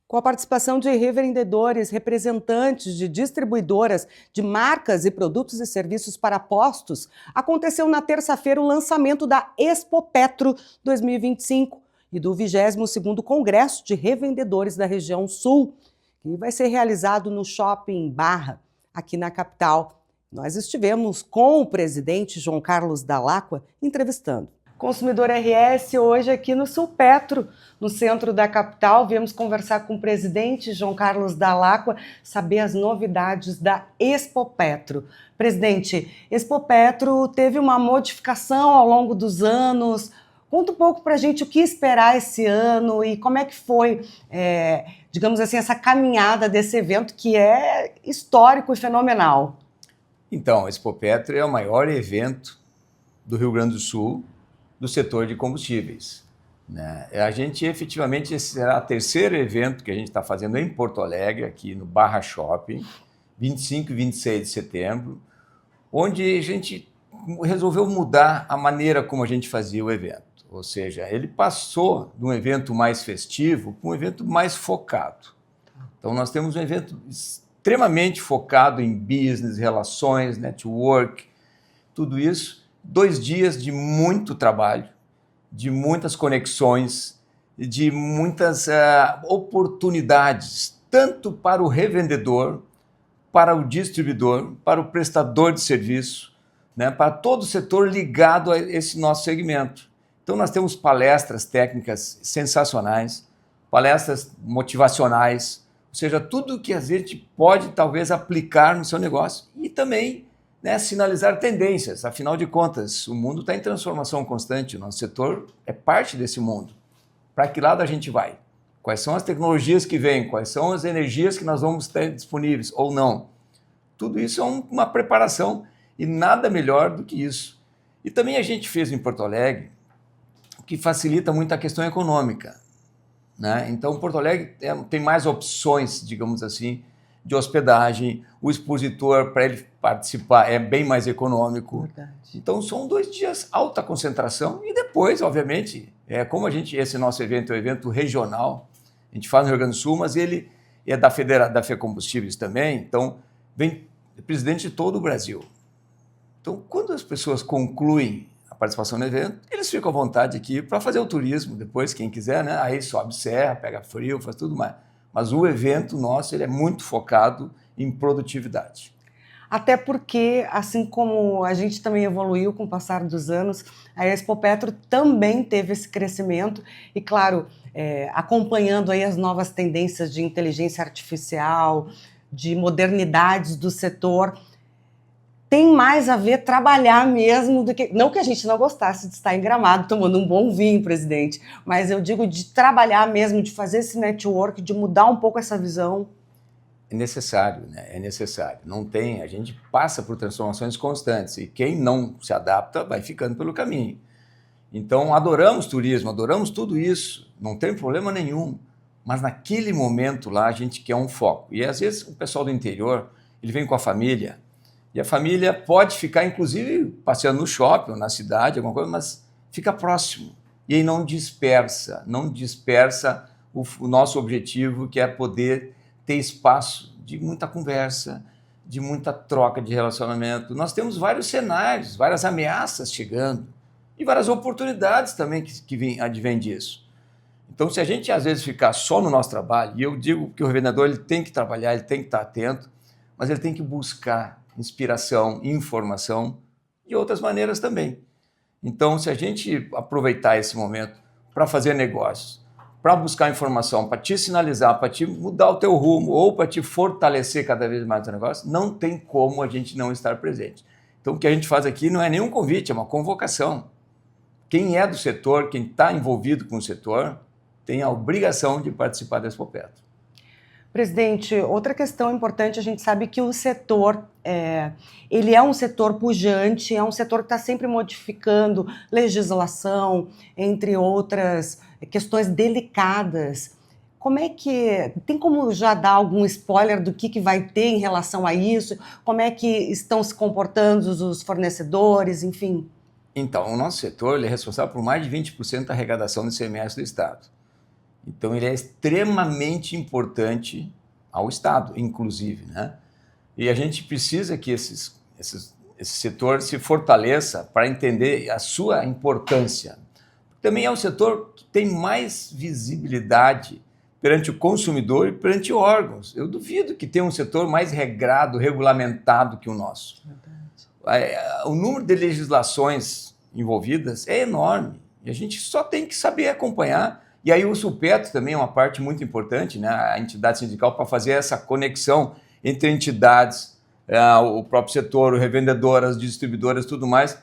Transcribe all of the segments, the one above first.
Com a participação de revendedores, representantes de distribuidoras de marcas e produtos e serviços para postos, aconteceu na terça-feira o lançamento da Expo Petro 2025 e do 22º Congresso de Revendedores da Região Sul, que vai ser realizado no Shopping Barra, aqui na capital. Nós estivemos com o presidente João Carlos Dall'Acqua entrevistando. Consumidor RS, hoje aqui no Sul Petro, no centro da capital, viemos conversar com o presidente João Carlos Dall'Acqua, saber as novidades da Expo Petro. Presidente, Expo Petro teve uma modificação ao longo dos anos. Conta um pouco para a gente o que esperar esse ano e como é que foi, digamos assim, essa caminhada desse evento que é histórico e fenomenal. Então, a Expo Petro é o maior evento do Rio Grande do Sul do setor de combustíveis, né? A gente, efetivamente, esse será o terceiro evento que a gente está fazendo em Porto Alegre, aqui no Barra Shopping, 25 e 26 de setembro, onde a gente resolveu mudar a maneira como a gente fazia o evento. Ou seja, ele passou de um evento mais festivo para um evento mais focado. Então, nós temos um evento extremamente focado em business, relações, network, tudo isso. 2 dias de muito trabalho, de muitas conexões, de muitas oportunidades, tanto para o revendedor, para o distribuidor, para o prestador de serviço, né, para todo o setor ligado a esse nosso segmento. Então nós temos palestras técnicas sensacionais, palestras motivacionais, ou seja, tudo que a gente pode talvez aplicar no seu negócio e também, né, sinalizar tendências. Afinal de contas, o mundo está em transformação constante, o nosso setor é parte desse mundo. Para que lado a gente vai? Quais são as tecnologias que vêm? Quais são as energias que nós vamos ter disponíveis ou não? Tudo isso é uma preparação e nada melhor do que isso. E também a gente fez em Porto Alegre, que facilita muito a questão econômica, né? Então, Porto Alegre tem mais opções, digamos assim, de hospedagem, o expositor, para ele participar, é bem mais econômico. Verdade. Então, são 2 dias alta concentração e depois, obviamente, como esse nosso evento é um evento regional, a gente faz no Rio Grande do Sul, mas ele é da FECombustíveis também, então vem presidente de todo o Brasil. Então, quando as pessoas concluem a participação no evento, eles ficam à vontade aqui para fazer o turismo, depois, quem quiser, né? Aí sobe serra, pega frio, faz tudo mais. Mas o evento nosso ele é muito focado em produtividade. Até porque, assim como a gente também evoluiu com o passar dos anos, a Expo Petro também teve esse crescimento e, claro, acompanhando aí as novas tendências de inteligência artificial, de modernidades do setor, tem mais a ver trabalhar mesmo do que... Não que a gente não gostasse de estar em Gramado tomando um bom vinho, presidente, mas eu digo de trabalhar mesmo, de fazer esse network, de mudar um pouco essa visão. É necessário, né? É necessário. Não tem, a gente passa por transformações constantes e quem não se adapta vai ficando pelo caminho. Então, adoramos turismo, adoramos tudo isso, não tem problema nenhum, mas naquele momento lá a gente quer um foco. E às vezes o pessoal do interior, ele vem com a família, e a família pode ficar, inclusive, passeando no shopping ou na cidade, alguma coisa, mas fica próximo. E aí não dispersa o nosso objetivo, que é poder ter espaço de muita conversa, de muita troca de relacionamento. Nós temos vários cenários, várias ameaças chegando e várias oportunidades também que advêm disso. Então, se a gente às vezes ficar só no nosso trabalho, e eu digo que o revendedor ele tem que trabalhar, ele tem que estar atento, mas ele tem que buscar inspiração, informação de outras maneiras também. Então, se a gente aproveitar esse momento para fazer negócios, para buscar informação, para te sinalizar, para te mudar o teu rumo ou para te fortalecer cada vez mais o teu negócio, não tem como a gente não estar presente. Então, o que a gente faz aqui não é nenhum convite, é uma convocação. Quem é do setor, quem está envolvido com o setor, tem a obrigação de participar da Expo Petro. Presidente, outra questão importante, a gente sabe que o setor, ele é um setor pujante, é um setor que está sempre modificando legislação, entre outras questões delicadas. Como é que, tem como já dar algum spoiler do que vai ter em relação a isso? Como é que estão se comportando os fornecedores, enfim? Então, o nosso setor ele é responsável por mais de 20% da arrecadação do ICMS do Estado. Então, ele é extremamente importante ao Estado, inclusive, né? E a gente precisa que esse setor se fortaleça para entender a sua importância. Também é um setor que tem mais visibilidade perante o consumidor e perante órgãos. Eu duvido que tenha um setor mais regrado, regulamentado que o nosso. O número de legislações envolvidas é enorme e a gente só tem que saber acompanhar. E aí o Supetro também é uma parte muito importante, né? A entidade sindical, para fazer essa conexão entre entidades, o próprio setor, o revendedor, as distribuidoras, tudo mais,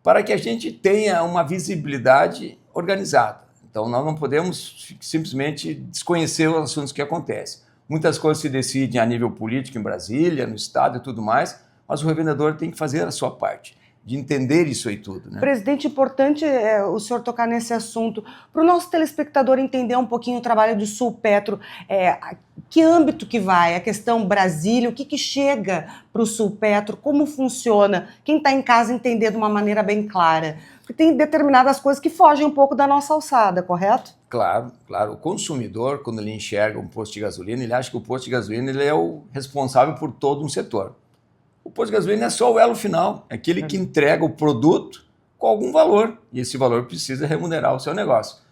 para que a gente tenha uma visibilidade organizada. Então, nós não podemos simplesmente desconhecer os assuntos que acontecem. Muitas coisas se decidem a nível político em Brasília, no Estado e tudo mais, mas o revendedor tem que fazer a sua parte, de entender isso aí tudo, né? Presidente, importante o senhor tocar nesse assunto. Para o nosso telespectador entender um pouquinho o trabalho do Sulpetro, que âmbito que vai? A questão Brasília, o que chega para o Sulpetro, como funciona? Quem está em casa entender de uma maneira bem clara. Porque tem determinadas coisas que fogem um pouco da nossa alçada, correto? Claro, claro. O consumidor, quando ele enxerga um posto de gasolina, ele acha que o posto de gasolina ele é o responsável por todo um setor. O posto de gasolina é só o elo final, é aquele que entrega o produto com algum valor, e esse valor precisa remunerar o seu negócio.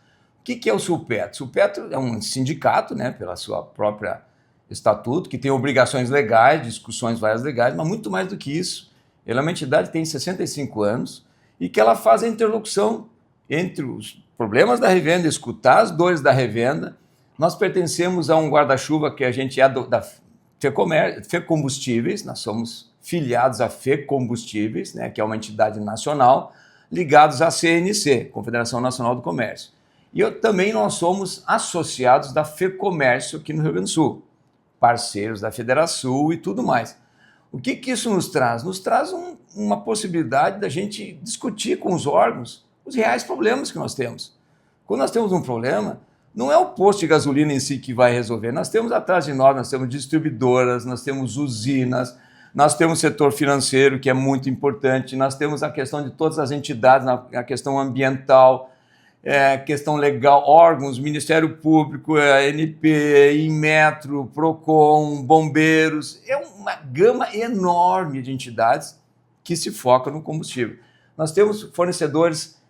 O que é o Sulpetro? O Sulpetro é um sindicato, né, pela sua própria estatuto, que tem obrigações legais, discussões várias legais, mas muito mais do que isso. Ele é uma entidade que tem 65 anos e que ela faz a interlocução entre os problemas da revenda, escutar as dores da revenda. Nós pertencemos a um guarda-chuva que a gente é da FECombustíveis, nós somos filiados à FECombustíveis, né, que é uma entidade nacional, ligados à CNC, Confederação Nacional do Comércio. E também nós somos associados da FEComércio aqui no Rio Grande do Sul, parceiros da Federação e tudo mais. O que isso nos traz? Nos traz uma possibilidade da gente discutir com os órgãos os reais problemas que nós temos. Quando nós temos um problema, não é o posto de gasolina em si que vai resolver. Nós temos atrás de nós temos distribuidoras, nós temos usinas, nós temos o setor financeiro, que é muito importante, nós temos a questão de todas as entidades, a questão ambiental, questão legal, órgãos, Ministério Público, ANP, Inmetro, Procon, bombeiros. É uma gama enorme de entidades que se focam no combustível. Nós temos fornecedores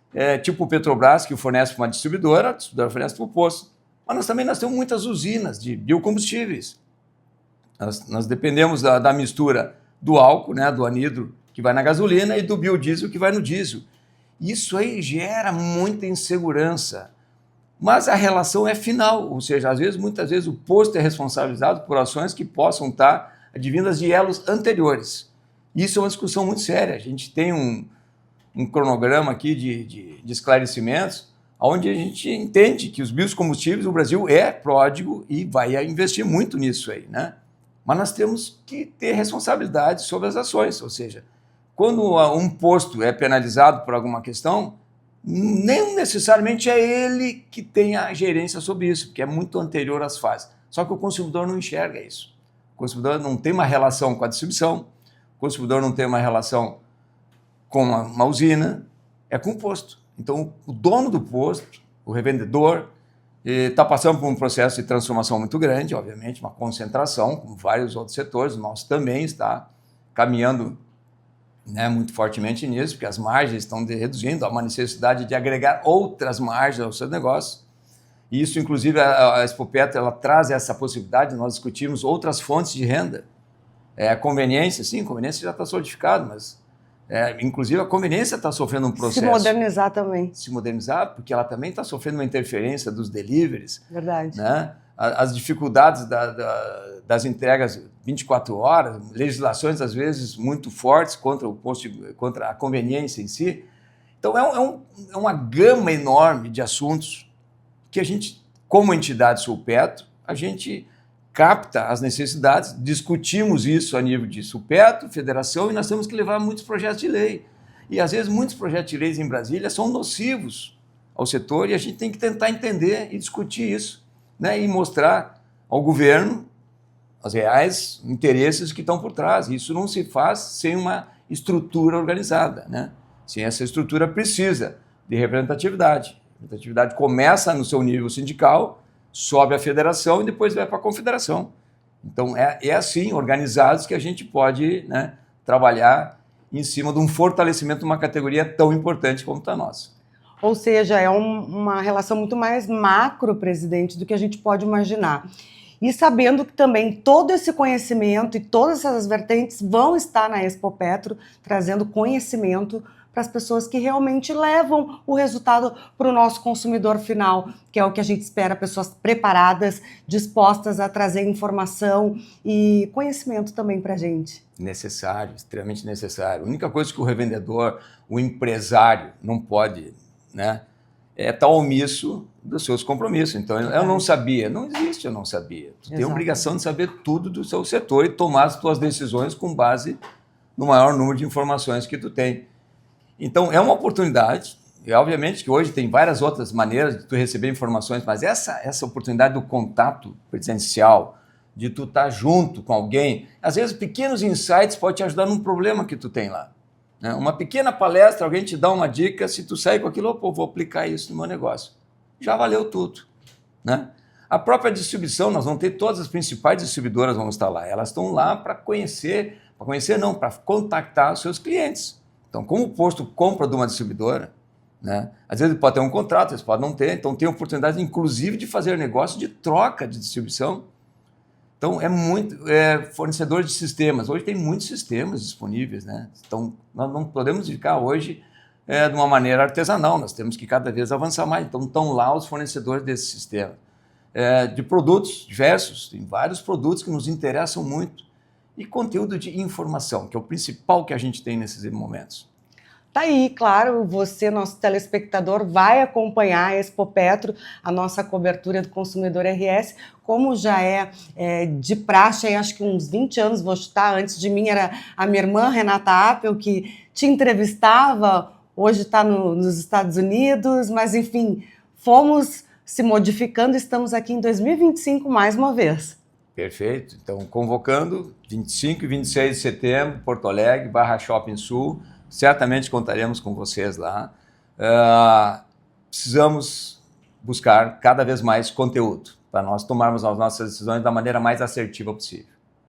tipo o Petrobras, que fornece para uma distribuidora, a distribuidora fornece para o posto. Mas nós temos muitas usinas de biocombustíveis. Nós dependemos da mistura do álcool, né, do anidro, que vai na gasolina, e do biodiesel, que vai no diesel. Isso aí gera muita insegurança. Mas a relação é final, ou seja, muitas vezes o posto é responsabilizado por ações que possam estar advindas de elos anteriores. Isso é uma discussão muito séria. A gente tem um cronograma aqui de esclarecimentos, onde a gente entende que os biocombustíveis, o Brasil é pródigo e vai investir muito nisso aí, né? Mas nós temos que ter responsabilidade sobre as ações, ou seja, quando um posto é penalizado por alguma questão, nem necessariamente é ele que tem a gerência sobre isso, porque é muito anterior às fases. Só que o consumidor não enxerga isso. O consumidor não tem uma relação com a distribuição, o consumidor não tem uma relação com uma usina, é com o posto. Então, o dono do posto, o revendedor, está passando por um processo de transformação muito grande, obviamente, uma concentração, como vários outros setores. O nosso também está caminhando, né, muito fortemente nisso, porque as margens estão reduzindo, há uma necessidade de agregar outras margens ao seu negócio. E isso, inclusive, a Expopetro, ela traz essa possibilidade de nós discutirmos outras fontes de renda. A conveniência, sim, a conveniência já está solidificada, mas inclusive a conveniência está sofrendo um processo. Se modernizar também. Se modernizar, porque ela também está sofrendo uma interferência dos deliveries. Verdade. Né? As dificuldades das entregas 24 horas, legislações às vezes muito fortes contra a conveniência em si. Então é uma gama enorme de assuntos que a gente, como entidade Sulpetro, a gente capta as necessidades, discutimos isso a nível de Sulpetro, federação, e nós temos que levar muitos projetos de lei. E, às vezes, muitos projetos de leis em Brasília são nocivos ao setor e a gente tem que tentar entender e discutir isso, né, e mostrar ao governo os reais interesses que estão por trás. Isso não se faz sem uma estrutura organizada, né? Sim, essa estrutura precisa de representatividade. A representatividade começa no seu nível sindical, sobe à federação e depois vai para a confederação. Então, é assim, organizados, que a gente pode, né, trabalhar em cima de um fortalecimento de uma categoria tão importante como a nossa. Ou seja, é uma relação muito mais macro, presidente, do que a gente pode imaginar. E sabendo que também todo esse conhecimento e todas essas vertentes vão estar na Expopetro, trazendo conhecimento para as pessoas que realmente levam o resultado para o nosso consumidor final, que é o que a gente espera, pessoas preparadas, dispostas a trazer informação e conhecimento também para a gente. Necessário, extremamente necessário. A única coisa que o revendedor, o empresário, não pode, né, é estar omisso dos seus compromissos. Então, eu não sabia. Não existe eu não sabia. Tu tem a obrigação de saber tudo do seu setor e tomar as tuas decisões com base no maior número de informações que tu tem. Então, é uma oportunidade. E, obviamente, que hoje tem várias outras maneiras de tu receber informações, mas essa oportunidade do contato presencial, de tu estar junto com alguém, às vezes pequenos insights podem te ajudar num problema que tu tem lá. Uma pequena palestra, alguém te dá uma dica, se tu sair com aquilo, pô, vou aplicar isso no meu negócio. Já valeu tudo, né? A própria distribuição, nós vamos ter todas as principais distribuidoras vão estar lá. Elas estão lá para para contactar os seus clientes. Então, como o posto compra de uma distribuidora, né? Às vezes ele pode ter um contrato, às vezes pode não ter, então tem oportunidade, inclusive, de fazer negócio de troca de distribuição. Então, fornecedor de sistemas. Hoje tem muitos sistemas disponíveis, né? Então, nós não podemos ficar hoje de uma maneira artesanal, nós temos que cada vez avançar mais. Então, estão lá os fornecedores desse sistema. De produtos diversos, tem vários produtos que nos interessam muito. E conteúdo de informação, que é o principal que a gente tem nesses momentos. Tá aí, claro, você, nosso telespectador, vai acompanhar a Expopetro, a nossa cobertura do Consumidor RS, como já é de praxe, acho que uns 20 anos, vou chutar, antes de mim era a minha irmã, Renata Appel, que te entrevistava, hoje está nos Estados Unidos, mas enfim, fomos se modificando, estamos aqui em 2025 mais uma vez. Perfeito, então convocando 25 e 26 de setembro, Porto Alegre, /Shopping Sul, certamente contaremos com vocês lá. Precisamos buscar cada vez mais conteúdo para nós tomarmos as nossas decisões da maneira mais assertiva possível.